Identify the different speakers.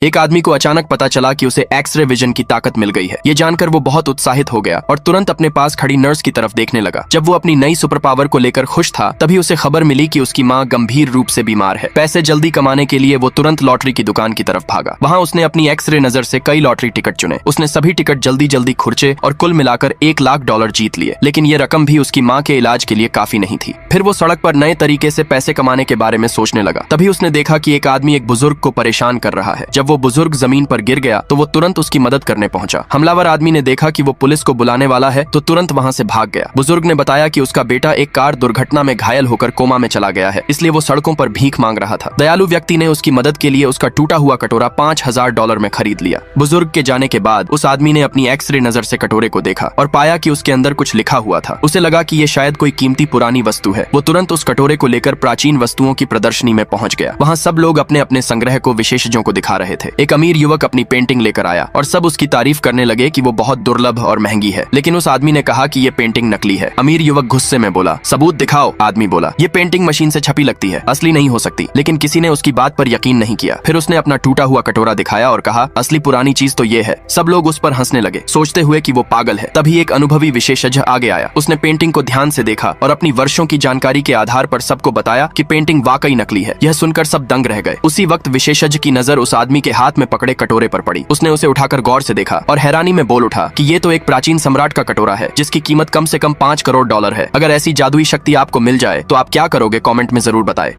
Speaker 1: एक आदमी को अचानक पता चला कि उसे एक्सरे विजन की ताकत मिल गई है। ये जानकर वो बहुत उत्साहित हो गया और तुरंत अपने पास खड़ी नर्स की तरफ देखने लगा। जब वो अपनी नई सुपर पावर को लेकर खुश था, तभी उसे खबर मिली कि उसकी माँ गंभीर रूप से बीमार है। पैसे जल्दी कमाने के लिए वो तुरंत लॉटरी की दुकान की तरफ भागा। वहाँ उसने अपनी एक्सरे नजर से कई लॉटरी टिकट चुने। उसने सभी टिकट जल्दी जल्दी खुर्चे और कुल मिलाकर $1,00,000 जीत लिए। लेकिन ये रकम भी उसकी माँ के इलाज के लिए काफी नहीं थी। फिर वो सड़क पर नए तरीके से पैसे कमाने के बारे में सोचने लगा। तभी उसने देखा कि एक आदमी एक बुजुर्ग को परेशान कर रहा है। जब वो बुजुर्ग जमीन पर गिर गया तो वो तुरंत उसकी मदद करने पहुंचा। हमलावर आदमी ने देखा कि वो पुलिस को बुलाने वाला है तो तुरंत वहां से भाग गया। बुजुर्ग ने बताया कि उसका बेटा एक कार दुर्घटना में घायल होकर कोमा में चला गया है, इसलिए वो सड़कों पर भीख मांग रहा था। दयालु व्यक्ति ने उसकी मदद के लिए उसका टूटा हुआ कटोरा $5,000 में खरीद लिया। बुजुर्ग के जाने के बाद उस आदमी ने अपनी एक्सरे नजर से कटोरे को देखा और पाया कि उसके अंदर कुछ लिखा हुआ था। उसे लगा कि ये शायद कोई कीमती पुरानी वस्तु है। वो तुरंत उस कटोरे को लेकर प्राचीन वस्तुओं की प्रदर्शनी में पहुंच गया। वहाँ सब लोग अपने अपने संग्रह को विशेषज्ञों को दिखा रहे थे। एक अमीर युवक अपनी पेंटिंग लेकर आया और सब उसकी तारीफ करने लगे कि वो बहुत दुर्लभ और महंगी है। लेकिन उस आदमी ने कहा कि ये पेंटिंग नकली है। अमीर युवक गुस्से में बोला, सबूत दिखाओ। आदमी बोला, ये पेंटिंग मशीन से छपी लगती है, असली नहीं हो सकती। लेकिन किसी ने उसकी बात पर यकीन नहीं किया। फिर उसने अपना टूटा हुआ कटोरा दिखाया और कहा, असली पुरानी चीज तो ये है। सब लोग उस पर हंसने लगे, सोचते हुए कि वो पागल है। तभी एक अनुभवी विशेषज्ञ आगे आया। उसने पेंटिंग को ध्यान से देखा और अपनी वर्षों की जानकारी के आधार पर सबको बताया कि पेंटिंग वाकई नकली है। यह सुनकर सब दंग रह गए। उसी वक्त विशेषज्ञ की नजर उस आदमी के हाथ में पकड़े कटोरे पर पड़ी। उसने उसे उठाकर गौर से देखा और हैरानी में बोल उठा कि ये तो एक प्राचीन सम्राट का कटोरा है, जिसकी कीमत कम से कम $5 करोड़ है। अगर ऐसी जादुई शक्ति आपको मिल जाए तो आप क्या करोगे? कमेंट में जरूर बताएं।